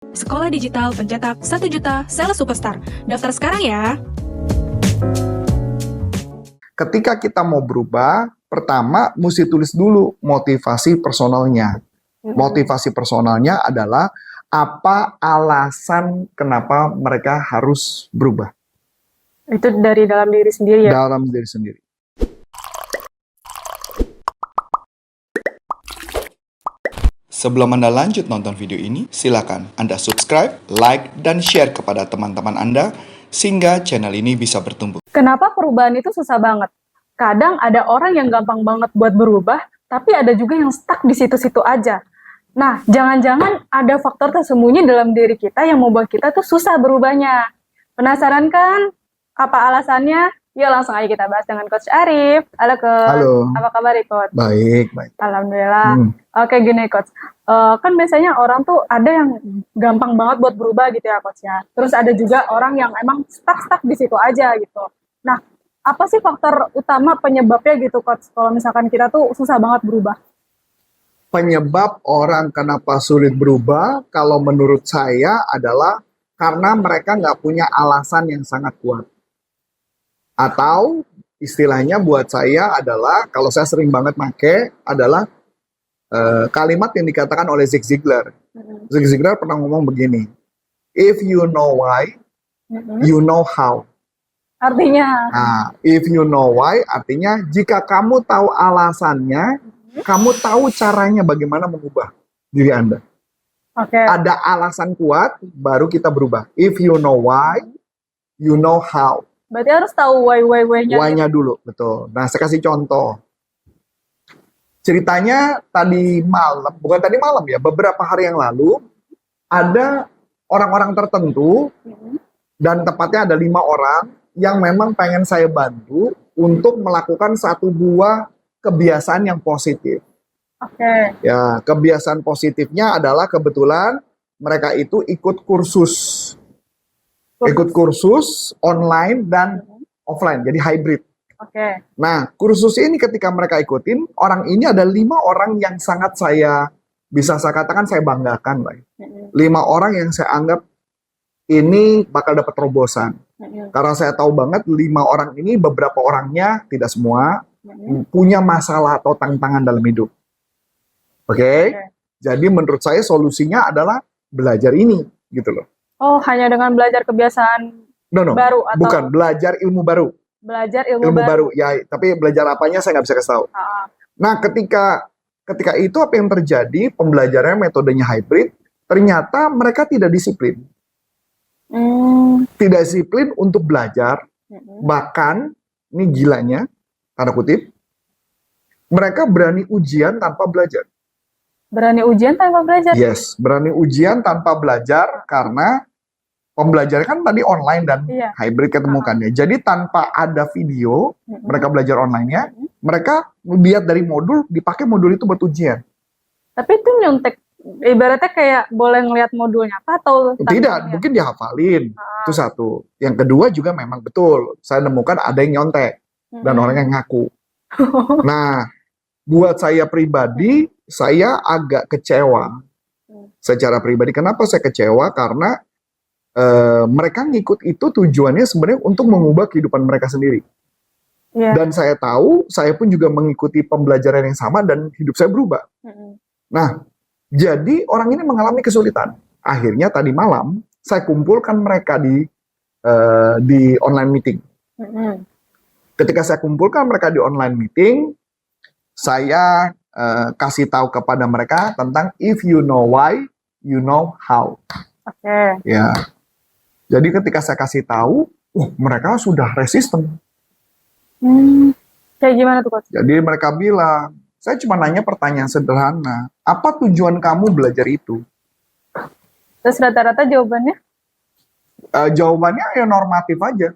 Sekolah Digital Pencetak 1 Juta Sales Superstar. Daftar sekarang ya. Ketika kita mau berubah, pertama mesti tulis dulu motivasi personalnya. Motivasi personalnya adalah apa alasan kenapa mereka harus berubah. Itu dari dalam diri sendiri ya? Dalam diri sendiri. Sebelum Anda lanjut nonton video ini, silakan Anda subscribe, like, dan share kepada teman-teman Anda sehingga channel ini bisa bertumbuh. Kenapa perubahan itu susah banget? Kadang ada orang yang gampang banget buat berubah, tapi ada juga yang stuck di situ-situ aja. Nah, jangan-jangan ada faktor tersembunyi dalam diri kita yang membuat kita tuh susah berubahnya. Penasaran kan? Apa alasannya? Yuk langsung aja kita bahas dengan Coach Arif. Halo Coach. Halo. Apa kabar Coach? Baik. Alhamdulillah. Oke gini Coach, kan biasanya orang tuh ada yang gampang banget buat berubah gitu ya Coach ya. Terus ada juga orang yang emang stuck di situ aja gitu. Nah, apa sih faktor utama penyebabnya gitu Coach, kalau misalkan kita tuh susah banget berubah? Penyebab orang kenapa sulit berubah, kalau menurut saya adalah karena mereka nggak punya alasan yang sangat kuat. Atau istilahnya buat saya adalah, kalau saya sering banget pakai, adalah kalimat yang dikatakan oleh Zig Ziglar. Zig Ziglar pernah ngomong begini, if you know why, you know how. Artinya? Nah, if you know why, artinya jika kamu tahu alasannya, kamu tahu caranya bagaimana mengubah diri Anda. Oke. Ada alasan kuat, baru kita berubah. If you know why, you know how. Berarti harus tahu why-nya. Why-nya dulu, betul. Nah, saya kasih contoh. Ceritanya tadi malam, bukan tadi malam ya, beberapa hari yang lalu, ada orang-orang tertentu, dan tepatnya ada 5 orang, yang memang pengen saya bantu untuk melakukan satu buah kebiasaan yang positif. Oke. Ya, kebiasaan positifnya adalah kebetulan mereka itu ikut kursus. Ikut kursus online dan offline, jadi hybrid. Oke. Nah, kursus ini ketika mereka ikutin, orang ini ada 5 orang yang sangat bisa saya katakan saya banggakan lah. 5 orang yang saya anggap ini bakal dapat terobosan. Karena saya tahu banget 5 orang ini, beberapa orangnya, tidak semua, punya masalah atau tantangan dalam hidup. Oke? Jadi menurut saya solusinya adalah belajar ini, gitu loh. Oh, hanya dengan belajar kebiasaan baru atau bukan, belajar ilmu baru. Belajar ilmu baru. Ya, tapi belajar apanya saya nggak bisa kasih tahu. Nah, ketika itu apa yang terjadi? Pembelajarannya metodenya hybrid. Ternyata mereka tidak disiplin. Tidak disiplin untuk belajar. Bahkan, ini gilanya, tanda kutip, mereka berani ujian tanpa belajar. Berani ujian tanpa belajar? Yes, berani ujian tanpa belajar karena pembelajaran kan tadi online dan hybrid ketemukannya. Jadi tanpa ada video, mereka belajar online-nya, mereka lihat dari modul, dipakai modul itu buat ujian. Tapi itu nyontek, ibaratnya kayak boleh ngelihat modulnya apa atau tidak, mungkin dihafalin. Itu satu. Yang kedua juga memang betul, saya nemukan ada yang nyontek dan orang yang ngaku. Nah, buat saya pribadi, saya agak kecewa. Secara pribadi, kenapa saya kecewa? Karena mereka ngikut itu tujuannya sebenarnya untuk mengubah kehidupan mereka sendiri. Dan saya tahu, saya pun juga mengikuti pembelajaran yang sama dan hidup saya berubah. Nah, jadi orang ini mengalami kesulitan. Akhirnya tadi malam, saya kumpulkan mereka di online meeting. Ketika saya kumpulkan mereka di online meeting, saya kasih tahu kepada mereka tentang if you know why, you know how. Oke. Ya. Jadi ketika saya kasih tahu, mereka sudah resisten. Kayak gimana tuh Coach? Jadi mereka bilang, saya cuma nanya pertanyaan sederhana, apa tujuan kamu belajar itu? Terus rata-rata jawabannya? Jawabannya ya normatif aja.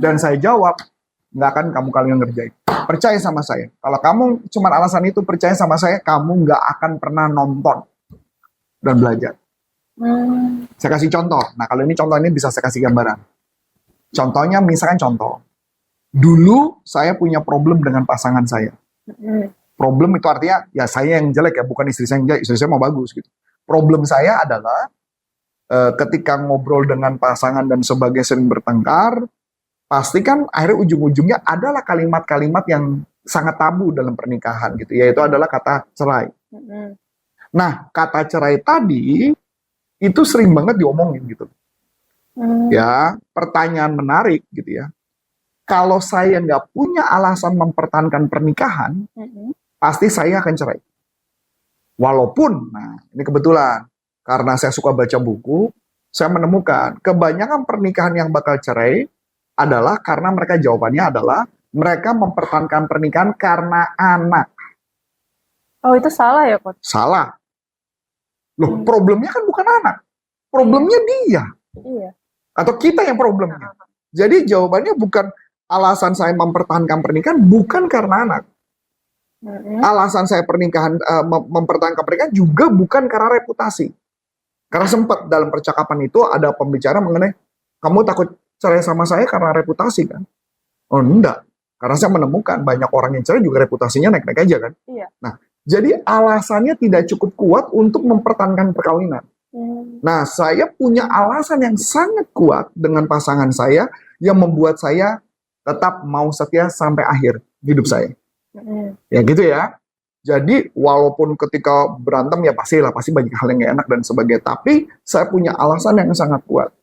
Dan saya jawab, nggak akan kamu kalian ngerjain. Percaya sama saya. Kalau kamu cuma alasan itu percaya sama saya, kamu nggak akan pernah nonton dan belajar. Saya kasih contoh. Nah, kalau ini contoh ini bisa saya kasih gambaran. Contohnya, misalkan contoh. Dulu saya punya problem dengan pasangan saya. Problem itu artinya, ya saya yang jelek ya, bukan istri saya yang jelek. Istri saya mau bagus gitu. Problem saya adalah, ketika ngobrol dengan pasangan dan sebagainya sering bertengkar, pasti kan akhirnya ujung-ujungnya adalah kalimat-kalimat yang sangat tabu dalam pernikahan gitu, yaitu adalah kata cerai. Nah, kata cerai tadi itu sering banget diomongin gitu. Ya, pertanyaan menarik gitu ya. Kalau saya nggak punya alasan mempertahankan pernikahan, pasti saya akan cerai. Walaupun, nah ini kebetulan, karena saya suka baca buku, saya menemukan kebanyakan pernikahan yang bakal cerai adalah karena mereka jawabannya adalah mereka mempertahankan pernikahan karena anak. Oh, itu salah ya, Coach? Salah. Loh, problemnya kan bukan anak. Problemnya dia. Iya. Atau kita yang problemnya. Jadi jawabannya bukan alasan saya mempertahankan pernikahan bukan karena anak. Alasan saya mempertahankan pernikahan juga bukan karena reputasi. Karena sempat dalam percakapan itu ada pembicara mengenai, kamu takut cerai sama saya karena reputasi kan? Oh enggak. Karena saya menemukan banyak orang yang cerai juga reputasinya naik-naik aja kan? Iya. Nah, jadi alasannya tidak cukup kuat untuk mempertahankan perkawinan. Nah, saya punya alasan yang sangat kuat dengan pasangan saya yang membuat saya tetap mau setia sampai akhir hidup saya. Ya gitu ya. Jadi walaupun ketika berantem ya pasti banyak hal yang gak enak dan sebagainya. Tapi saya punya alasan yang sangat kuat.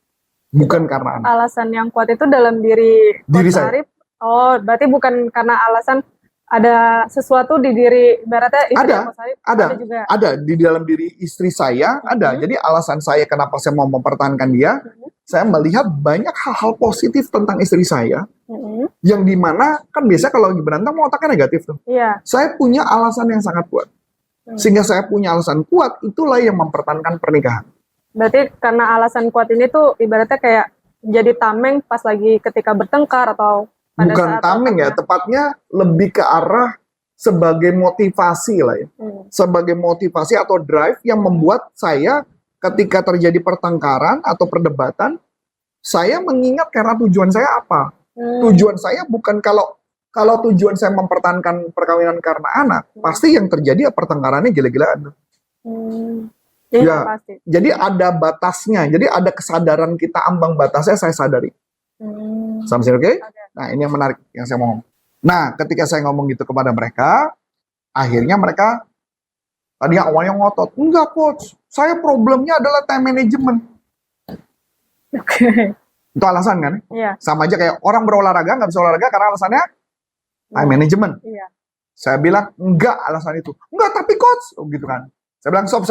Bukan karena anak. Alasan yang kuat itu dalam diri Coach saya. Arif. Oh, berarti bukan karena alasan ada sesuatu di diri, ibaratnya istri Coach Arif juga. Ada di dalam diri istri saya ada. Jadi alasan saya kenapa saya mau mempertahankan dia, saya melihat banyak hal-hal positif tentang istri saya, yang dimana kan biasa kalau lagi berantem otaknya negatif tuh. Iya. Saya punya alasan yang sangat kuat, sehingga saya punya alasan kuat itulah yang mempertahankan pernikahan. Berarti karena alasan kuat ini tuh ibaratnya kayak jadi tameng pas lagi ketika bertengkar atau pada bukan saat tameng ya, tepatnya lebih ke arah sebagai motivasi lah ya. Sebagai motivasi atau drive yang membuat saya ketika terjadi pertengkaran atau perdebatan, saya mengingat karena tujuan saya apa. Tujuan saya bukan kalau tujuan saya mempertahankan perkawinan karena anak, pasti yang terjadi ya pertengkarannya gila-gilaan. Ya, pasti. Jadi ada batasnya, jadi ada kesadaran kita ambang batasnya saya sadari. Sampai sini oke? Nah ini yang menarik yang saya mau ngomong. Nah ketika saya ngomong gitu kepada mereka, akhirnya mereka tadi awalnya ngotot, enggak coach, saya problemnya adalah time management. Itu alasan kan? Iya. Sama aja kayak orang berolahraga nggak bisa olahraga karena alasannya time management. Iya. Saya bilang enggak alasan itu. Enggak tapi coach, oh, gitu kan. Saya bilang stop,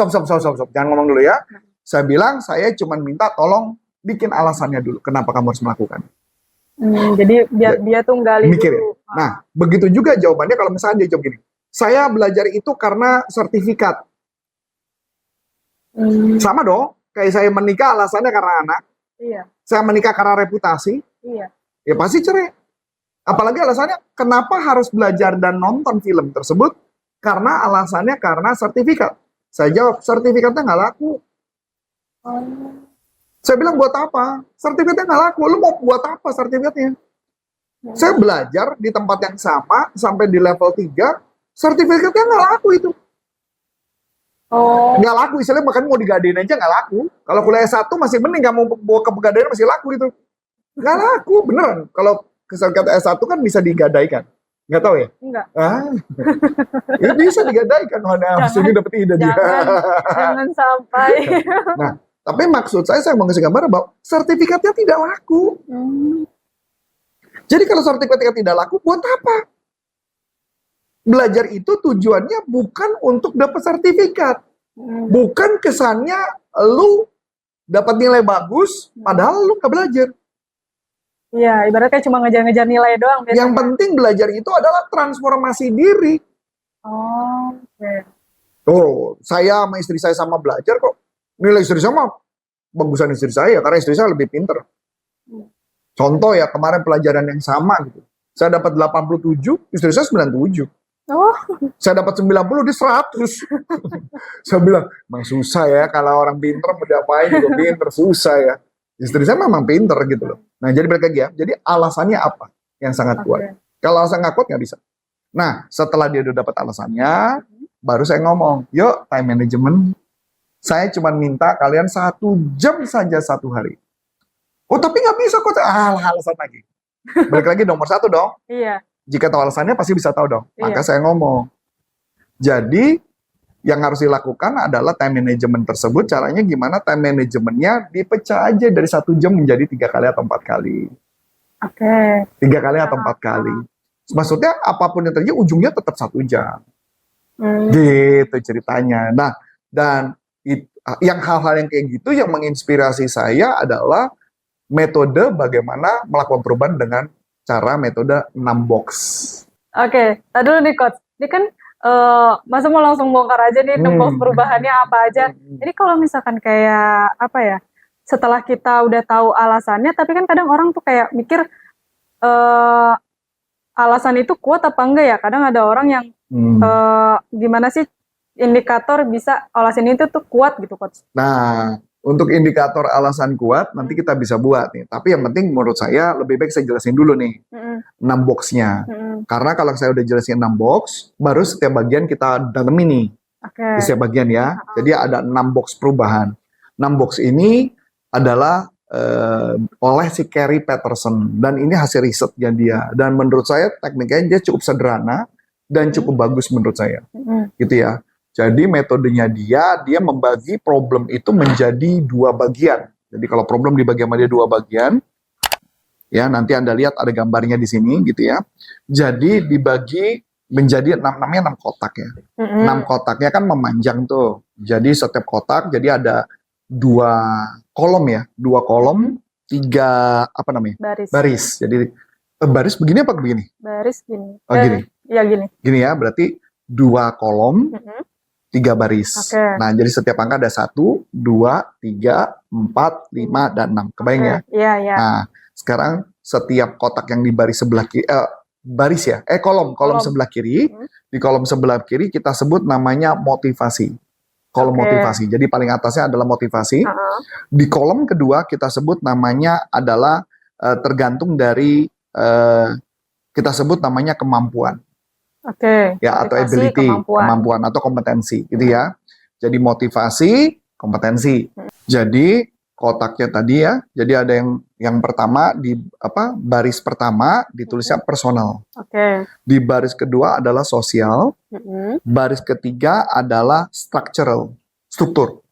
jangan ngomong dulu ya. Saya bilang saya cuma minta tolong bikin alasannya dulu. Kenapa kamu harus melakukan? Jadi biar dia tuh gali mikir dulu. Ya? Nah, begitu juga jawabannya kalau misalnya dia jawab gini. Saya belajar itu karena sertifikat. Sama dong. Kayak saya menikah alasannya karena anak. Iya. Saya menikah karena reputasi. Iya. Ya pasti cerai. Apalagi alasannya kenapa harus belajar dan nonton film tersebut? Karena alasannya karena sertifikat. Saya jawab, sertifikatnya nggak laku. Saya bilang, buat apa? Sertifikatnya nggak laku. Lu mau buat apa sertifikatnya? Saya belajar di tempat yang sama, sampai di level 3, sertifikatnya nggak laku itu. Nggak laku, istilahnya makanya mau digadein aja nggak laku. Kalau kuliah S1 masih mending, nggak mau bawa ke pegadaian masih laku itu. Nggak laku, beneran. Kalau sertifikat S1 kan bisa digadaikan. Nggak tahu ya? Enggak. Ya bisa digadaikan. Mana sini dapat ide dia. Jangan sampai. Nah, tapi maksud saya mau ngasih gambar bahwa sertifikatnya tidak laku. Jadi kalau sertifikatnya tidak laku, buat apa? Belajar itu tujuannya bukan untuk dapat sertifikat. Bukan kesannya lu dapat nilai bagus, padahal lu nggak belajar. Iya, ibaratnya cuma ngejar-ngejar nilai doang. Biasanya. Yang penting belajar itu adalah transformasi diri. Oke. Oh, saya sama istri saya sama belajar kok. Nilai istri saya mah bagusan istri saya, karena istri saya lebih pinter. Contoh ya, kemarin pelajaran yang sama gitu. Saya dapat 87, istri saya 97. Saya dapat 90, dia 100. Saya bilang, emang susah ya, kalau orang pinter mau diapain juga pinter, susah ya. Istri saya memang pinter gitu loh. Nah, jadi balik lagi ya. Jadi alasannya apa yang sangat kuat? Kalau alasan nggak kuat nggak bisa. Nah, setelah dia udah dapat alasannya, baru saya ngomong, yuk time management. Saya cuma minta kalian 1 jam saja satu hari. Oh tapi nggak bisa kok. Alasan lagi. Balik lagi nomor 1 dong. Iya. Jika tahu alasannya pasti bisa tahu dong. Maka Iya. saya ngomong. Jadi yang harus dilakukan adalah time management tersebut. Caranya gimana? Time managementnya dipecah aja dari 1 jam menjadi 3 kali atau 4 kali. Oke. 3 kali atau 4 kali. Maksudnya apapun yang terjadi ujungnya tetap 1 jam. Gitu ceritanya. Nah, dan yang hal-hal yang kayak gitu yang menginspirasi saya adalah metode bagaimana melakukan perubahan dengan cara metode 6 box. Oke, tadi dulu nih Coach. Ini kan masa mau langsung bongkar aja nih box perubahannya apa aja. Jadi kalau misalkan kayak apa ya, setelah kita udah tahu alasannya, tapi kan kadang orang tuh kayak mikir alasan itu kuat apa enggak ya? Kadang ada orang yang gimana sih indikator bisa alasan itu tuh kuat gitu Coach. Nah, untuk indikator alasan kuat nanti kita bisa buat nih. Tapi yang penting menurut saya lebih baik saya jelasin dulu nih 6 boxnya. Karena kalau saya udah jelasin 6 box, baru setiap bagian kita dalemi nih. Oke. Di setiap bagian ya. Jadi ada 6 box perubahan. 6 box ini adalah oleh si Carey Patterson. Dan ini hasil risetnya dia. Dan menurut saya tekniknya dia cukup sederhana dan cukup bagus menurut saya. Gitu ya. Jadi metodenya dia membagi problem itu menjadi 2 bagian. Jadi kalau problem dibagi sama dia 2 bagian, ya nanti Anda lihat ada gambarnya di sini gitu ya. Jadi dibagi menjadi namanya 6 kotak ya. 6 kotaknya kan memanjang tuh. Jadi setiap kotak jadi ada 2 kolom ya, 2 kolom, 3 apa namanya? Baris. Jadi baris begini apa begini? Baris gini. Oh gini. Iya gini. Gini ya, berarti 2 kolom. 3 baris. Nah, jadi setiap angka ada 1, 2, 3, 4, 5, dan 6. Kebayang ya? Iya. Nah, sekarang setiap kotak yang di baris sebelah kiri, kolom sebelah kiri, di kolom sebelah kiri kita sebut namanya motivasi. Kolom motivasi. Jadi paling atasnya adalah motivasi. Di kolom kedua kita sebut namanya adalah tergantung dari kita sebut namanya kemampuan. Ya, atau ability, kemampuan atau kompetensi gitu ya. Jadi motivasi, kompetensi. Jadi kotaknya tadi ya. Jadi ada yang pertama di baris pertama ditulisnya personal. Di baris kedua adalah sosial. Baris ketiga adalah struktur.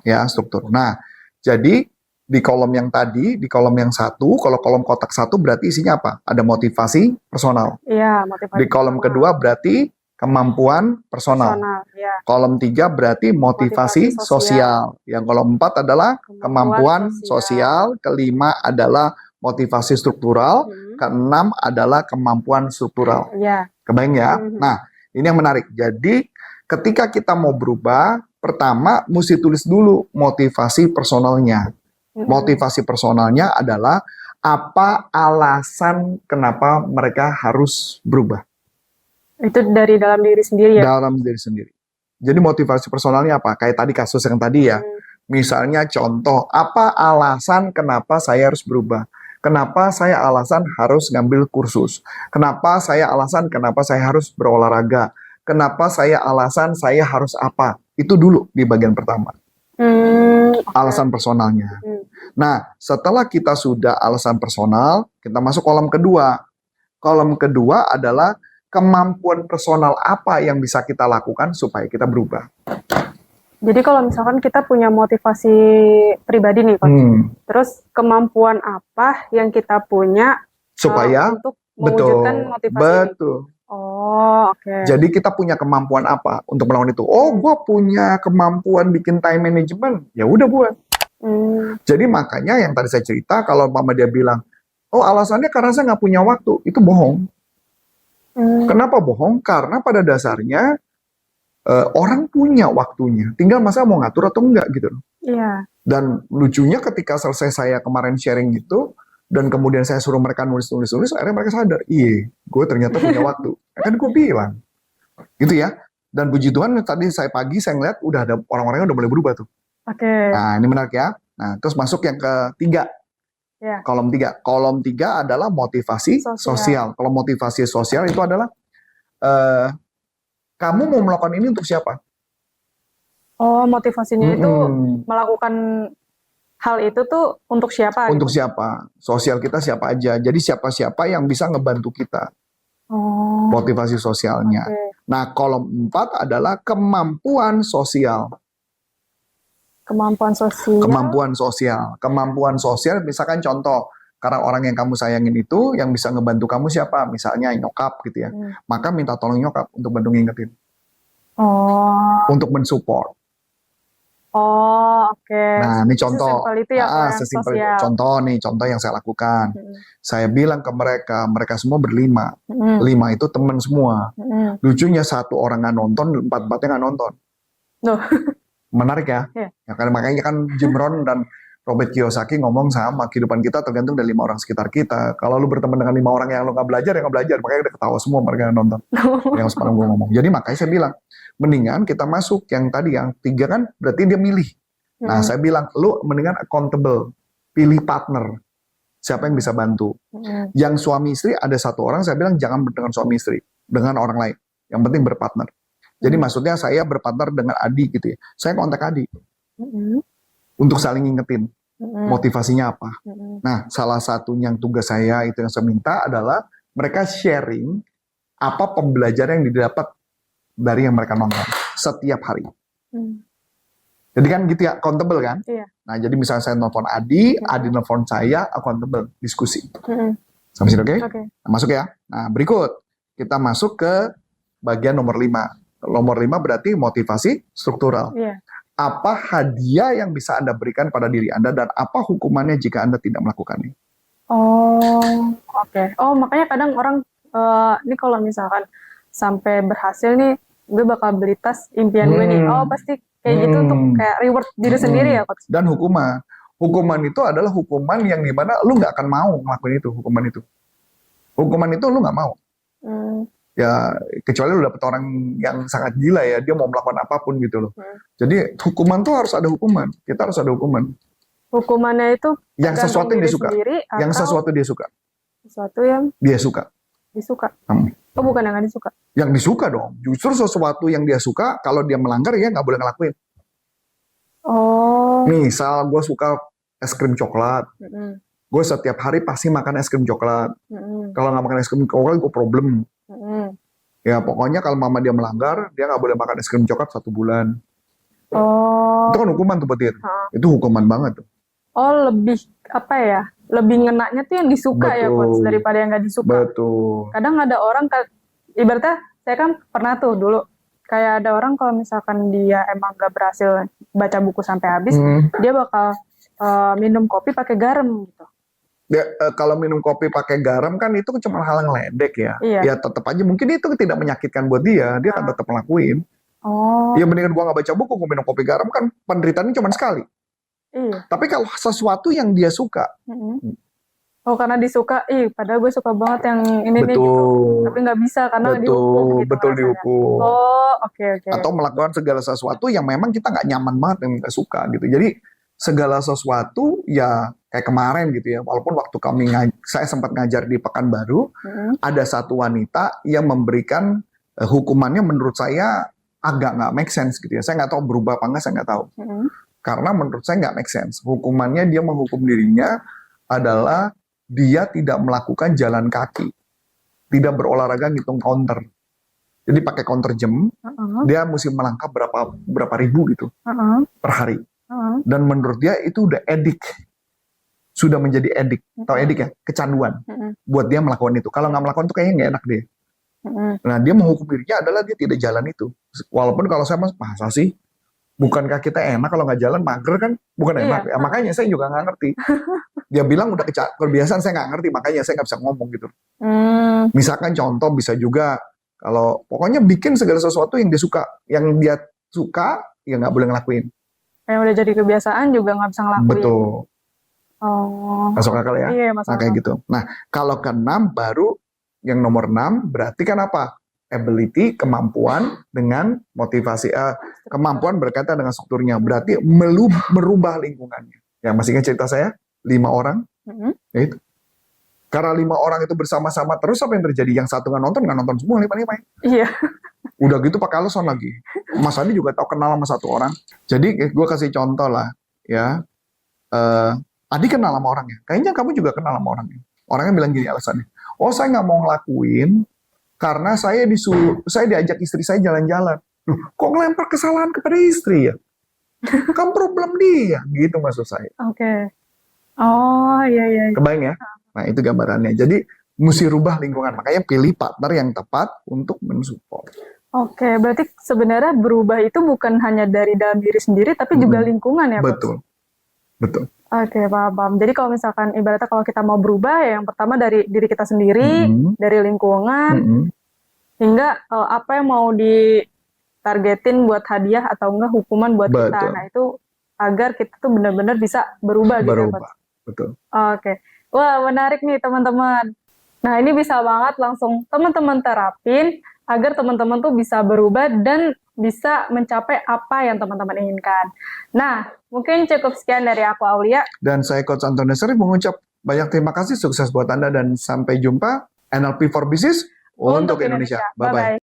Ya, struktur. Nah, jadi di kolom yang tadi, di kolom yang 1, kalau kolom kotak 1 berarti isinya apa? Ada motivasi personal. Iya, motivasi. Di kolom kedua berarti kemampuan personal. Ya. Kolom 3 berarti motivasi sosial. Yang kolom 4 adalah kemampuan sosial. Kelima adalah motivasi struktural. Keenam adalah kemampuan struktural. Iya. Kebayang ya? Nah, ini yang menarik. Jadi ketika kita mau berubah, pertama mesti tulis dulu motivasi personalnya. Motivasi personalnya adalah apa alasan kenapa mereka harus berubah. Itu dari dalam diri sendiri ya? Dalam diri sendiri. Jadi motivasi personalnya apa? Kayak tadi kasus yang tadi ya. Misalnya contoh, apa alasan kenapa saya harus berubah? Kenapa saya alasan harus ngambil kursus? Kenapa saya alasan kenapa saya harus berolahraga? Kenapa saya alasan saya harus apa? Itu dulu di bagian pertama. Alasan personalnya. Nah, setelah kita sudah alasan personal, kita masuk kolom kedua. Kolom kedua adalah kemampuan personal apa yang bisa kita lakukan supaya kita berubah. Jadi kalau misalkan kita punya motivasi pribadi nih, Coach. Terus kemampuan apa yang kita punya supaya untuk mewujudkan motivasi ini? Oh, oke. Jadi kita punya kemampuan apa untuk melakukan itu? Oh, gue punya kemampuan bikin time management. Ya udah buat. Jadi makanya yang tadi saya cerita, kalau mama dia bilang, oh alasannya karena saya nggak punya waktu, itu bohong. Kenapa bohong? Karena pada dasarnya orang punya waktunya, tinggal masa mau ngatur atau enggak gitu. Iya. Dan lucunya ketika selesai saya kemarin sharing gitu, dan kemudian saya suruh mereka nulis, akhirnya mereka sadar, iya, gue ternyata punya waktu. Kan gue bilang, gitu ya. Dan puji Tuhan tadi pagi saya ngeliat udah ada orang-orangnya udah mulai berubah tuh. Nah, ini menarik ya. Nah, terus masuk yang ketiga. Kolom 3. Kolom 3 adalah motivasi sosial. Kalau motivasi sosial itu adalah kamu mau melakukan ini untuk siapa? Oh, motivasinya itu Mm-mm. melakukan hal itu tuh untuk siapa Untuk gitu? siapa? Sosial kita siapa aja. Jadi siapa-siapa yang bisa ngebantu kita. Oh, Motivasi sosialnya. oke. Nah, kolom 4 adalah kemampuan sosial. Kemampuan sosial. Kemampuan sosial, misalkan contoh, karena orang yang kamu sayangin itu, yang bisa ngebantu kamu siapa? Misalnya nyokap gitu ya. Hmm. Maka minta tolong nyokap untuk bantu ngingetin. Oh, Untuk mensupport. oke. Nah, ini contoh. Sesimpel itu ya kalau yang Sesimpel itu. sosial. Contoh yang saya lakukan. Mm-mm. Saya bilang ke mereka semua berlima. Mm-mm. 5 itu teman semua. Mm-mm. Lucunya 1 orang nggak nonton, 4-4-nya nggak nonton. Loh. Menarik ya? Iya. Ya kan, makanya kan Jim Rohn dan Robert Kiyosaki ngomong sama, kehidupan kita tergantung dari 5 orang sekitar kita. Kalau lu berteman dengan 5 orang yang lu nggak belajar, ya nggak belajar. Makanya udah ketawa semua mereka yang nonton. Yang sekarang gue ngomong. Jadi makanya saya bilang, mendingan kita masuk yang tadi, yang 3 kan berarti dia milih. Nah, Mm-mm. saya bilang, lu mendingan accountable, pilih partner. Siapa yang bisa bantu. Mm-mm. Yang suami istri, ada 1 orang, saya bilang jangan dengan suami istri, dengan orang lain. Yang penting berpartner. Jadi maksudnya saya berpartner dengan Adi gitu ya. Saya kontak Adi Mm-mm. untuk saling ngingetin Mm-mm. motivasinya apa. Mm-mm. Nah, salah satunya yang tugas saya itu yang saya minta adalah mereka sharing apa pembelajaran yang didapat dari yang mereka nonton setiap hari. Mm. Jadi kan gitu ya, accountable kan? Iya. Nah, jadi misalnya saya nelfon Adi nelfon saya, accountable, diskusi. Mm-mm. Sampai sini oke? Oke. Nah, masuk ya. Nah, berikut. Kita masuk ke bagian nomor 5. Nomor 5 berarti motivasi struktural. Iya. Apa hadiah yang bisa Anda berikan pada diri Anda dan apa hukumannya jika Anda tidak melakukannya? Oh, oke. Oh, makanya kadang orang ini kalau misalkan sampai berhasil nih, gue bakal beli tas impian gue nih. Oh, pasti kayak gitu untuk kayak reward diri sendiri ya, Coach. Dan hukuman. Hukuman itu adalah hukuman yang dimana lu nggak akan mau ngelakuin itu, hukuman itu. Hukuman itu lu nggak mau. Hmm. Ya, kecuali lu dapet orang yang sangat gila ya, dia mau melakukan apapun gitu loh. Jadi hukuman tuh harus ada hukuman. Kita harus ada hukuman. Hukumannya itu Yang tergantung sesuatu yang diri dia suka. sendiri Yang atau sesuatu dia suka. sesuatu yang Dia suka. disuka. Hmm. Oh, bukan yang nggak disuka. Yang disuka dong. Justru sesuatu yang dia suka, kalau dia melanggar ya nggak boleh ngelakuin. Oh. Misal gue suka es krim coklat. Mm-mm. Gue setiap hari pasti makan es krim coklat. Mm-mm. Kalau nggak makan es krim coklat, gue problem. Mm-mm. Ya pokoknya kalau mama dia melanggar, dia nggak boleh makan es krim coklat 1 bulan. Oh. Itu kan hukuman tuh petir. Ha. Itu hukuman banget tuh. Oh, lebih apa ya? Lebih ngenaknya tuh yang disuka ya, Coach, Betul. daripada yang nggak disuka. Betul. Kadang ada orang ibaratnya saya kan pernah tuh dulu kayak ada orang kalau misalkan dia emang nggak berhasil baca buku sampai habis, dia bakal minum kopi pakai garam gitu. Kalau minum kopi pakai garam kan itu cuma hal yang ledek ya. Iya. Ya tetap aja mungkin itu tidak menyakitkan buat dia akan tetap ngelakuin. Oh, Ya mendingan gua nggak baca buku, gua minum kopi garam kan penderitaannya cuma sekali. iya. Tapi kalau sesuatu yang dia suka, Mm-mm. Oh, karena disuka, padahal gue suka banget yang ini nih gitu. betul, Tapi nggak bisa karena dihukum gitu betul rasanya. dihukum. Oh, oke. Atau melakukan segala sesuatu yang memang kita nggak nyaman banget dan nggak suka gitu. Jadi segala sesuatu ya kayak kemarin gitu ya. Walaupun waktu saya sempat ngajar di Pekanbaru, ada satu wanita yang memberikan hukumannya menurut saya agak nggak make sense gitu ya. Saya nggak tahu berubah apa nggak, saya nggak tahu. Karena menurut saya nggak make sense. Hukumannya dia menghukum dirinya adalah dia tidak melakukan jalan kaki, tidak berolahraga ngitung counter. Jadi pakai counter jam, dia mesti melangkah berapa ribu gitu per hari. Dan menurut dia itu udah edik, sudah menjadi edik. Tahu edik ya? Kecanduan. Buat dia melakukan itu. Kalau nggak melakukan itu kayaknya nggak enak deh. Nah dia menghukum dirinya adalah dia tidak jalan itu. Walaupun kalau saya masa sih? Bukankah kita enak kalau nggak jalan, mager kan? Bukan enak. Ya, makanya saya juga nggak ngerti. Dia bilang udah kebiasaan, saya nggak ngerti, makanya saya nggak bisa ngomong gitu. Misalkan contoh bisa juga, kalau pokoknya bikin segala sesuatu yang dia suka. Yang dia suka, ya nggak boleh ngelakuin. Yang udah jadi kebiasaan juga nggak bisa ngelakuin. Betul. Oh. Masuk akal ya? Iya, masuk Nah kayak akal. gitu. Nah kalau ke-6 baru, yang nomor 6 berarti kan apa? Ability, kemampuan dengan motivasi. Kemampuan berkaitan dengan strukturnya. Berarti merubah lingkungannya. Ya masih ingat cerita saya? 5 orang? Ya itu. Karena 5 orang itu bersama-sama terus apa yang terjadi? Yang satu nggak nonton semua 5-5. Iya. Udah gitu pakai alasan lagi. Mas Andi juga tahu kenal sama satu orang. Jadi gue kasih contoh lah, ya. Adi kenal sama orangnya. Kayaknya kamu juga kenal sama orangnya. Orangnya bilang gini alasannya. Oh, saya nggak mau ngelakuin karena saya diajak istri saya jalan-jalan. Loh, kok ngelempar kesalahan kepada istri ya? Kan problem dia, gitu maksud saya. Oke. Oh, iya. Kebayang ya? Nah, itu gambarannya. Jadi, mesti rubah lingkungan. Makanya pilih partner yang tepat untuk mensupport. Oke, berarti sebenarnya berubah itu bukan hanya dari dalam diri sendiri, tapi juga lingkungan ya, Coach? Betul. Oke, paham. Jadi kalau misalkan ibaratnya kalau kita mau berubah, ya yang pertama dari diri kita sendiri, dari lingkungan, hingga apa yang mau ditargetin buat hadiah atau enggak hukuman buat kita. Betul. Nah, itu agar kita tuh benar-benar bisa berubah gitu ya, Coach? Betul. Oke. Wah, menarik nih teman-teman. Nah, ini bisa banget langsung teman-teman terapin agar teman-teman tuh bisa berubah dan bisa mencapai apa yang teman-teman inginkan. Nah, mungkin cukup sekian dari aku, Aulia. Dan saya Coach Anton Desari mengucap banyak terima kasih, sukses buat Anda, dan sampai jumpa NLP for Business untuk Indonesia. Bye-bye.